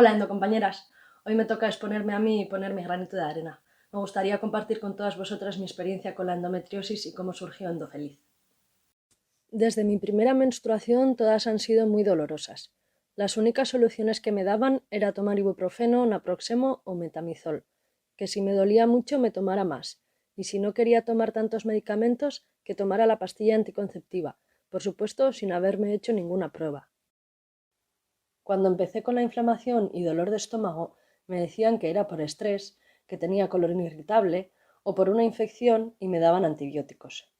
Hola, endocompañeras. Hoy me toca exponerme a mí y poner mi granito de arena. Me gustaría compartir con todas vosotras mi experiencia con la endometriosis y cómo surgió Endofeliz. Desde mi primera menstruación todas han sido muy dolorosas. Las únicas soluciones que me daban era tomar ibuprofeno, naproxeno o metamizol, que si me dolía mucho me tomara más, y si no quería tomar tantos medicamentos, que tomara la pastilla anticonceptiva, por supuesto sin haberme hecho ninguna prueba. Cuando empecé con la inflamación y dolor de estómago, me decían que era por estrés, que tenía colon irritable o por una infección y me daban antibióticos.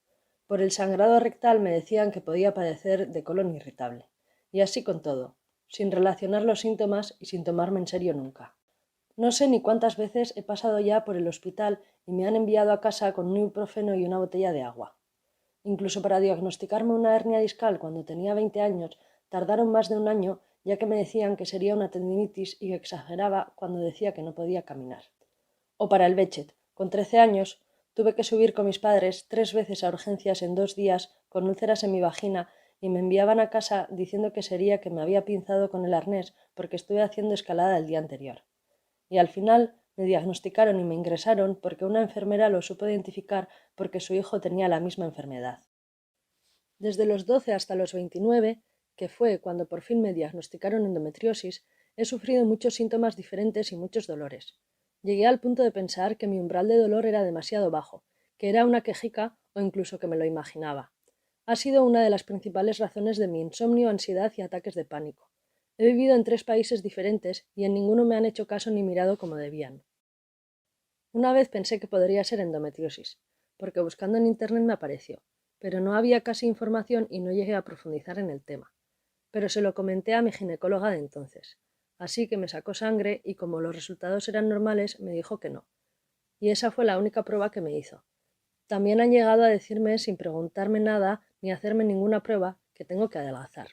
Por el sangrado rectal me decían que podía padecer de colon irritable. Y así con todo, sin relacionar los síntomas y sin tomarme en serio nunca. No sé ni cuántas veces he pasado ya por el hospital y me han enviado a casa con un ibuprofeno y una botella de agua. Incluso para diagnosticarme una hernia discal cuando tenía 20 años, tardaron más de un año, ya que me decían que sería una tendinitis y que exageraba cuando decía que no podía caminar. O para el Bechet, con 13 años, tuve que subir con mis padres 3 veces a urgencias en 2 días con úlceras en mi vagina y me enviaban a casa diciendo que sería que me había pinzado con el arnés porque estuve haciendo escalada el día anterior. Y al final me diagnosticaron y me ingresaron porque una enfermera lo supo identificar porque su hijo tenía la misma enfermedad. Desde los 12 hasta los 29, que fue cuando por fin me diagnosticaron endometriosis, he sufrido muchos síntomas diferentes y muchos dolores. Llegué al punto de pensar que mi umbral de dolor era demasiado bajo, que era una quejica o incluso que me lo imaginaba. Ha sido una de las principales razones de mi insomnio, ansiedad y ataques de pánico. He vivido en 3 países diferentes y en ninguno me han hecho caso ni mirado como debían. Una vez pensé que podría ser endometriosis, porque buscando en internet me apareció, pero no había casi información y no llegué a profundizar en el tema. Pero se lo comenté a mi ginecóloga de entonces, así que me sacó sangre y como los resultados eran normales me dijo que no. Y esa fue la única prueba que me hizo. También han llegado a decirme sin preguntarme nada ni hacerme ninguna prueba que tengo que adelgazar.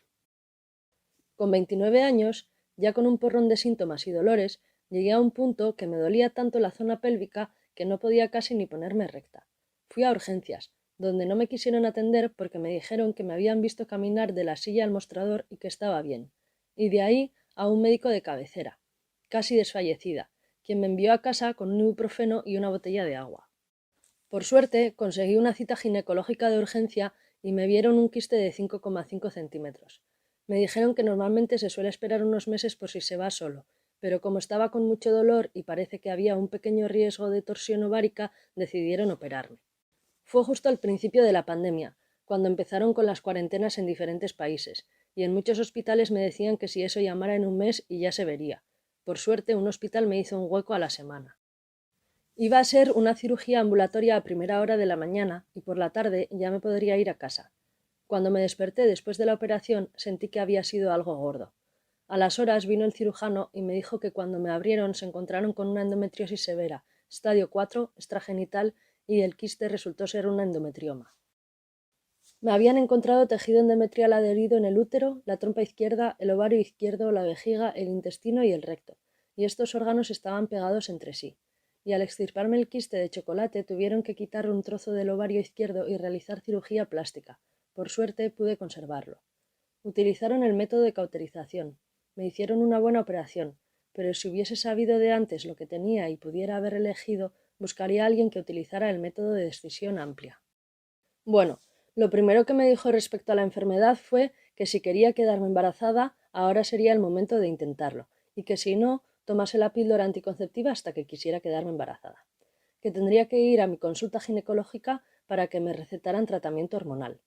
Con 29 años, ya con un porrón de síntomas y dolores, llegué a un punto que me dolía tanto la zona pélvica que no podía casi ni ponerme recta. Fui a urgencias, donde no me quisieron atender porque me dijeron que me habían visto caminar de la silla al mostrador y que estaba bien. Y de ahí a un médico de cabecera, casi desfallecida, quien me envió a casa con un ibuprofeno y una botella de agua. Por suerte, conseguí una cita ginecológica de urgencia y me vieron un quiste de 5,5 centímetros. Me dijeron que normalmente se suele esperar unos meses por si se va solo, pero como estaba con mucho dolor y parece que había un pequeño riesgo de torsión ovárica, decidieron operarme. Fue justo al principio de la pandemia, cuando empezaron con las cuarentenas en diferentes países, y en muchos hospitales me decían que si eso llamara en un mes y ya se vería. Por suerte, un hospital me hizo un hueco a la semana. Iba a ser una cirugía ambulatoria a primera hora de la mañana y por la tarde ya me podría ir a casa. Cuando me desperté después de la operación sentí que había sido algo gordo. A las horas vino el cirujano y me dijo que cuando me abrieron se encontraron con una endometriosis severa, estadio 4, extragenital, y el quiste resultó ser una endometrioma. Me habían encontrado tejido endometrial adherido en el útero, la trompa izquierda, el ovario izquierdo, la vejiga, el intestino y el recto, y estos órganos estaban pegados entre sí. Y al extirparme el quiste de chocolate tuvieron que quitar un trozo del ovario izquierdo y realizar cirugía plástica. Por suerte pude conservarlo. Utilizaron el método de cauterización. Me hicieron una buena operación, pero si hubiese sabido de antes lo que tenía y pudiera haber elegido, buscaría a alguien que utilizara el método de decisión amplia. Bueno, lo primero que me dijo respecto a la enfermedad fue que si quería quedarme embarazada, ahora sería el momento de intentarlo, y que si no, tomase la píldora anticonceptiva hasta que quisiera quedarme embarazada. Que tendría que ir a mi consulta ginecológica para que me recetaran tratamiento hormonal.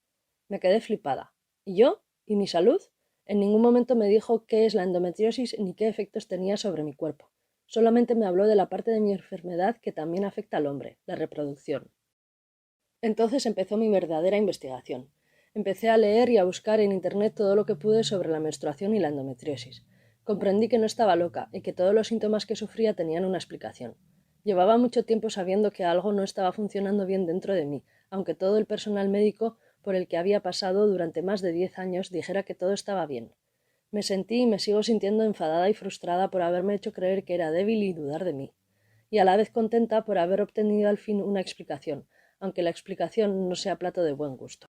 Me quedé flipada. ¿Y yo? ¿Y mi salud? En ningún momento me dijo qué es la endometriosis ni qué efectos tenía sobre mi cuerpo. Solamente me habló de la parte de mi enfermedad que también afecta al hombre, la reproducción. Entonces empezó mi verdadera investigación. Empecé a leer y a buscar en internet todo lo que pude sobre la menstruación y la endometriosis. Comprendí que no estaba loca y que todos los síntomas que sufría tenían una explicación. Llevaba mucho tiempo sabiendo que algo no estaba funcionando bien dentro de mí, aunque todo el personal médico por el que había pasado durante más de 10 años dijera que todo estaba bien. Me sentí y me sigo sintiendo enfadada y frustrada por haberme hecho creer que era débil y dudar de mí, y a la vez contenta por haber obtenido al fin una explicación, aunque la explicación no sea plato de buen gusto.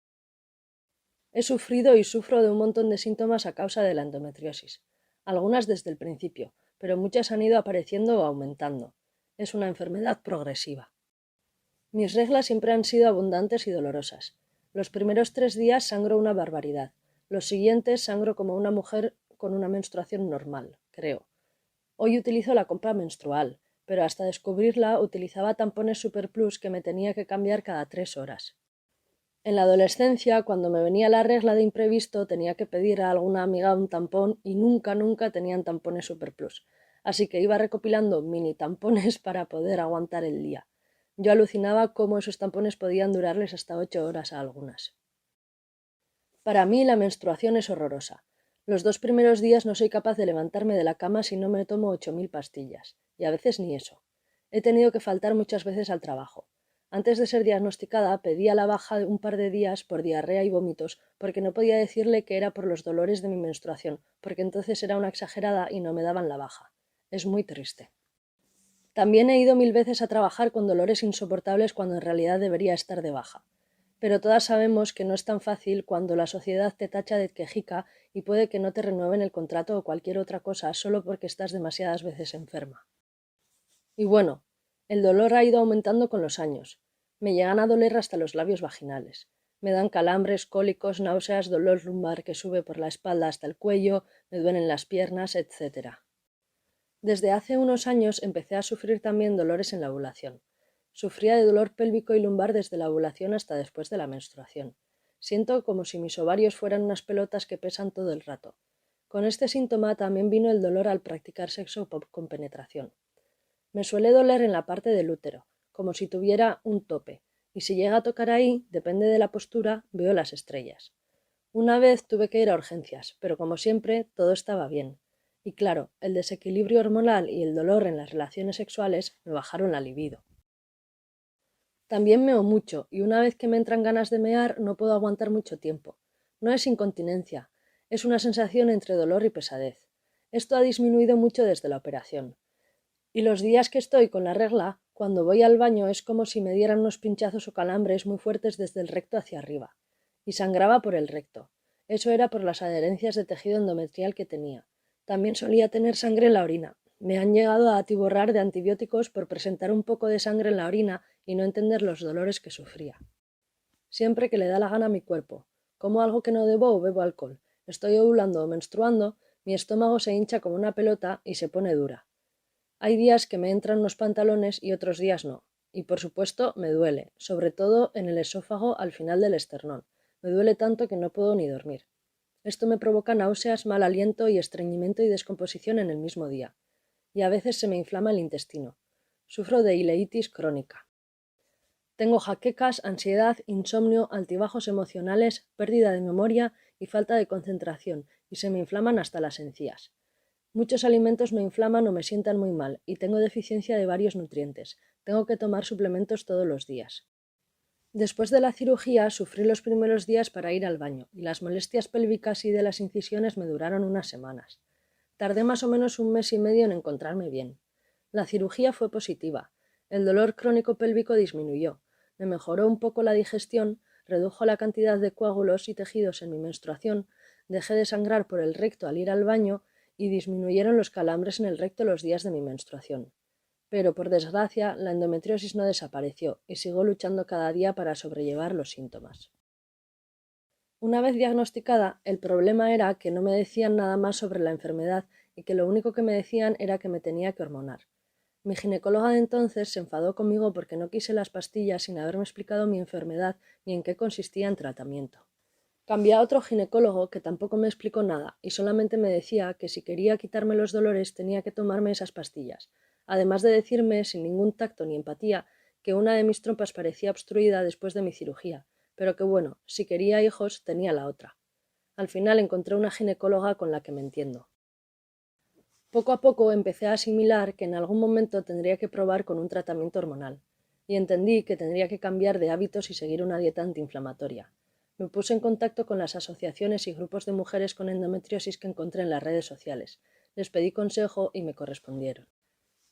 He sufrido y sufro de un montón de síntomas a causa de la endometriosis, algunas desde el principio, pero muchas han ido apareciendo o aumentando. Es una enfermedad progresiva. Mis reglas siempre han sido abundantes y dolorosas. Los primeros 3 días sangro una barbaridad. Los siguientes sangro como una mujer con una menstruación normal, creo. Hoy utilizo la copa menstrual, pero hasta descubrirla utilizaba tampones Super Plus que me tenía que cambiar cada 3 horas. En la adolescencia, cuando me venía la regla de imprevisto, tenía que pedir a alguna amiga un tampón y nunca tenían tampones Super Plus. Así que iba recopilando mini tampones para poder aguantar el día. Yo alucinaba cómo esos tampones podían durarles hasta 8 horas a algunas. Para mí la menstruación es horrorosa. Los 2 primeros días no soy capaz de levantarme de la cama si no me tomo 8000 pastillas, y a veces ni eso. He tenido que faltar muchas veces al trabajo. Antes de ser diagnosticada pedía la baja un par de días por diarrea y vómitos porque no podía decirle que era por los dolores de mi menstruación, porque entonces era una exagerada y no me daban la baja. Es muy triste. También he ido 1000 veces a trabajar con dolores insoportables cuando en realidad debería estar de baja. Pero todas sabemos que no es tan fácil cuando la sociedad te tacha de quejica y puede que no te renueven el contrato o cualquier otra cosa solo porque estás demasiadas veces enferma. Y bueno, el dolor ha ido aumentando con los años. Me llegan a doler hasta los labios vaginales. Me dan calambres, cólicos, náuseas, dolor lumbar que sube por la espalda hasta el cuello, me duelen las piernas, etc. Desde hace unos años empecé a sufrir también dolores en la ovulación. Sufría de dolor pélvico y lumbar desde la ovulación hasta después de la menstruación. Siento como si mis ovarios fueran unas pelotas que pesan todo el rato. Con este síntoma también vino el dolor al practicar sexo con penetración. Me suele doler en la parte del útero, como si tuviera un tope, y si llega a tocar ahí, depende de la postura, veo las estrellas. Una vez tuve que ir a urgencias, pero como siempre, todo estaba bien. Y claro, el desequilibrio hormonal y el dolor en las relaciones sexuales me bajaron la libido. También meo mucho, y una vez que me entran ganas de mear no puedo aguantar mucho tiempo. No es incontinencia, es una sensación entre dolor y pesadez. Esto ha disminuido mucho desde la operación. Y los días que estoy con la regla, cuando voy al baño es como si me dieran unos pinchazos o calambres muy fuertes desde el recto hacia arriba. Y sangraba por el recto. Eso era por las adherencias de tejido endometrial que tenía. También solía tener sangre en la orina. Me han llegado a atiborrar de antibióticos por presentar un poco de sangre en la orina y no entender los dolores que sufría. Siempre que le da la gana a mi cuerpo. Como algo que no debo o bebo alcohol. Estoy ovulando o menstruando, mi estómago se hincha como una pelota y se pone dura. Hay días que me entran unos pantalones y otros días no. Y por supuesto me duele, sobre todo en el esófago al final del esternón. Me duele tanto que no puedo ni dormir. Esto me provoca náuseas, mal aliento y estreñimiento y descomposición en el mismo día. Y a veces se me inflama el intestino. Sufro de ileitis crónica. Tengo jaquecas, ansiedad, insomnio, altibajos emocionales, pérdida de memoria y falta de concentración, y se me inflaman hasta las encías. Muchos alimentos me inflaman o me sientan muy mal, y tengo deficiencia de varios nutrientes. Tengo que tomar suplementos todos los días. Después de la cirugía sufrí los primeros días para ir al baño, y las molestias pélvicas y de las incisiones me duraron unas semanas. Tardé más o menos un mes y medio en encontrarme bien. La cirugía fue positiva. El dolor crónico pélvico disminuyó. Me mejoró un poco la digestión, redujo la cantidad de coágulos y tejidos en mi menstruación, dejé de sangrar por el recto al ir al baño y disminuyeron los calambres en el recto los días de mi menstruación. Pero, por desgracia, la endometriosis no desapareció y sigo luchando cada día para sobrellevar los síntomas. Una vez diagnosticada, el problema era que no me decían nada más sobre la enfermedad y que lo único que me decían era que me tenía que hormonar. Mi ginecóloga de entonces se enfadó conmigo porque no quise las pastillas sin haberme explicado mi enfermedad ni en qué consistía el tratamiento. Cambié a otro ginecólogo que tampoco me explicó nada y solamente me decía que si quería quitarme los dolores tenía que tomarme esas pastillas, además de decirme, sin ningún tacto ni empatía, que una de mis trompas parecía obstruida después de mi cirugía, pero que bueno, si quería hijos tenía la otra. Al final encontré una ginecóloga con la que me entiendo. Poco a poco empecé a asimilar que en algún momento tendría que probar con un tratamiento hormonal, y entendí que tendría que cambiar de hábitos y seguir una dieta antiinflamatoria. Me puse en contacto con las asociaciones y grupos de mujeres con endometriosis que encontré en las redes sociales. Les pedí consejo y me correspondieron.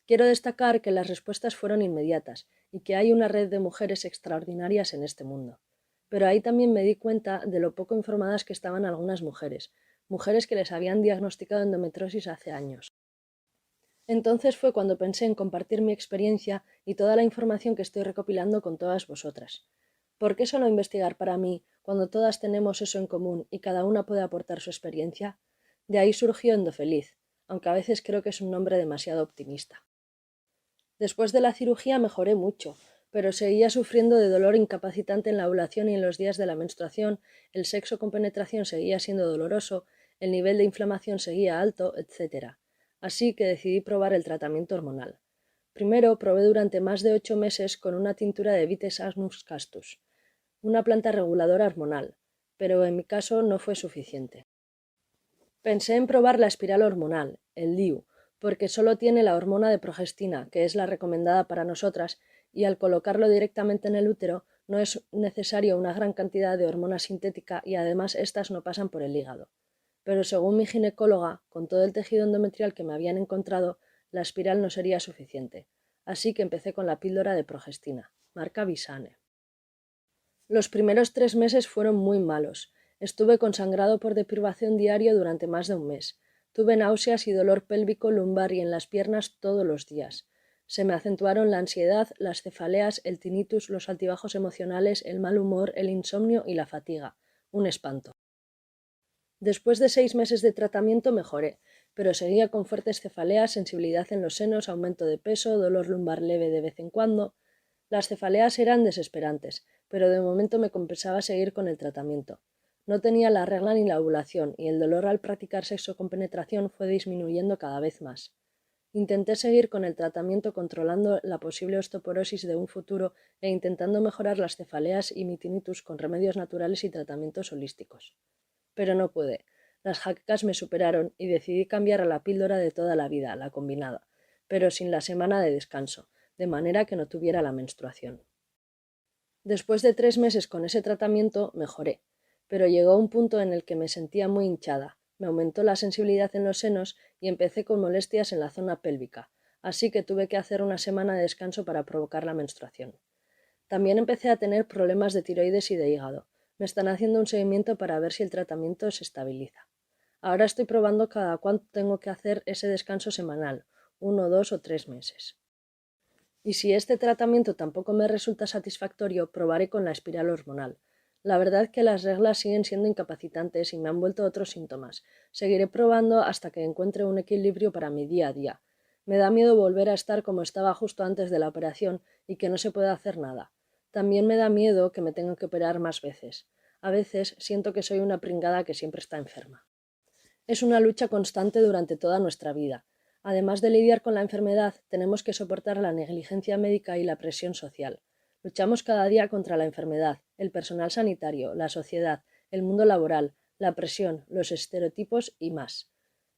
Quiero destacar que las respuestas fueron inmediatas y que hay una red de mujeres extraordinarias en este mundo. Pero ahí también me di cuenta de lo poco informadas que estaban algunas mujeres, mujeres que les habían diagnosticado endometriosis hace años. Entonces fue cuando pensé en compartir mi experiencia y toda la información que estoy recopilando con todas vosotras. ¿Por qué solo investigar para mí cuando todas tenemos eso en común y cada una puede aportar su experiencia? De ahí surgió Endofeliz, aunque a veces creo que es un nombre demasiado optimista. Después de la cirugía mejoré mucho, pero seguía sufriendo de dolor incapacitante en la ovulación y en los días de la menstruación, el sexo con penetración seguía siendo doloroso, el nivel de inflamación seguía alto, etc. Así que decidí probar el tratamiento hormonal. Primero probé durante más de 8 meses con una tintura de Vites agnus castus, una planta reguladora hormonal, pero en mi caso no fue suficiente. Pensé en probar la espiral hormonal, el DIU, porque solo tiene la hormona de progestina, que es la recomendada para nosotras, y al colocarlo directamente en el útero no es necesario una gran cantidad de hormona sintética y además estas no pasan por el hígado. Pero según mi ginecóloga, con todo el tejido endometrial que me habían encontrado, la espiral no sería suficiente. Así que empecé con la píldora de progestina, marca Visane. Los primeros 3 meses fueron muy malos. Estuve con sangrado por deprivación diario durante más de un mes. Tuve náuseas y dolor pélvico, lumbar y en las piernas todos los días. Se me acentuaron la ansiedad, las cefaleas, el tinnitus, los altibajos emocionales, el mal humor, el insomnio y la fatiga. Un espanto. Después de 6 meses de tratamiento mejoré, pero seguía con fuertes cefaleas, sensibilidad en los senos, aumento de peso, dolor lumbar leve de vez en cuando. Las cefaleas eran desesperantes, pero de momento me compensaba seguir con el tratamiento. No tenía la regla ni la ovulación, y el dolor al practicar sexo con penetración fue disminuyendo cada vez más. Intenté seguir con el tratamiento controlando la posible osteoporosis de un futuro e intentando mejorar las cefaleas y mi tinnitus con remedios naturales y tratamientos holísticos. Pero no pude. Las jaquecas me superaron y decidí cambiar a la píldora de toda la vida, la combinada, pero sin la semana de descanso, de manera que no tuviera la menstruación. Después de 3 meses con ese tratamiento mejoré, pero llegó un punto en el que me sentía muy hinchada, me aumentó la sensibilidad en los senos y empecé con molestias en la zona pélvica, así que tuve que hacer una semana de descanso para provocar la menstruación. También empecé a tener problemas de tiroides y de hígado. Me están haciendo un seguimiento para ver si el tratamiento se estabiliza. Ahora estoy probando cada cuánto tengo que hacer ese descanso semanal, 1, 2 o 3 meses. Y si este tratamiento tampoco me resulta satisfactorio, probaré con la espiral hormonal. La verdad que las reglas siguen siendo incapacitantes y me han vuelto otros síntomas. Seguiré probando hasta que encuentre un equilibrio para mi día a día. Me da miedo volver a estar como estaba justo antes de la operación y que no se pueda hacer nada. También me da miedo que me tenga que operar más veces. A veces siento que soy una pringada que siempre está enferma. Es una lucha constante durante toda nuestra vida. Además de lidiar con la enfermedad, tenemos que soportar la negligencia médica y la presión social. Luchamos cada día contra la enfermedad, el personal sanitario, la sociedad, el mundo laboral, la presión, los estereotipos y más.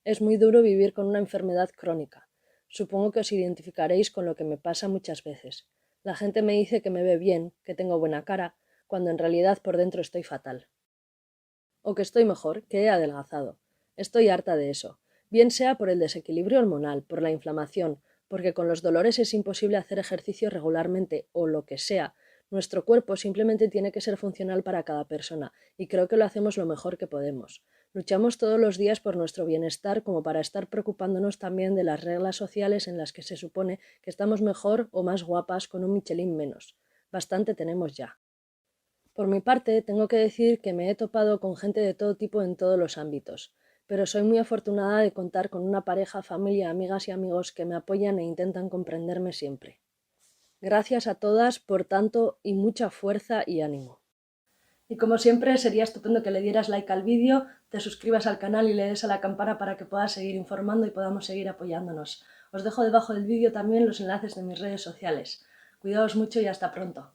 Es muy duro vivir con una enfermedad crónica. Supongo que os identificaréis con lo que me pasa muchas veces. La gente me dice que me ve bien, que tengo buena cara, cuando en realidad por dentro estoy fatal. O que estoy mejor, que he adelgazado. Estoy harta de eso, bien sea por el desequilibrio hormonal, por la inflamación, porque con los dolores es imposible hacer ejercicio regularmente o lo que sea. Nuestro cuerpo simplemente tiene que ser funcional para cada persona y creo que lo hacemos lo mejor que podemos. Luchamos todos los días por nuestro bienestar como para estar preocupándonos también de las reglas sociales en las que se supone que estamos mejor o más guapas con un Michelin menos. Bastante tenemos ya. Por mi parte, tengo que decir que me he topado con gente de todo tipo en todos los ámbitos, pero soy muy afortunada de contar con una pareja, familia, amigas y amigos que me apoyan e intentan comprenderme siempre. Gracias a todas por tanto y mucha fuerza y ánimo. Y como siempre, sería estupendo que le dieras like al vídeo, te suscribas al canal y le des a la campana para que puedas seguir informando y podamos seguir apoyándonos. Os dejo debajo del vídeo también los enlaces de mis redes sociales. Cuidaos mucho y hasta pronto.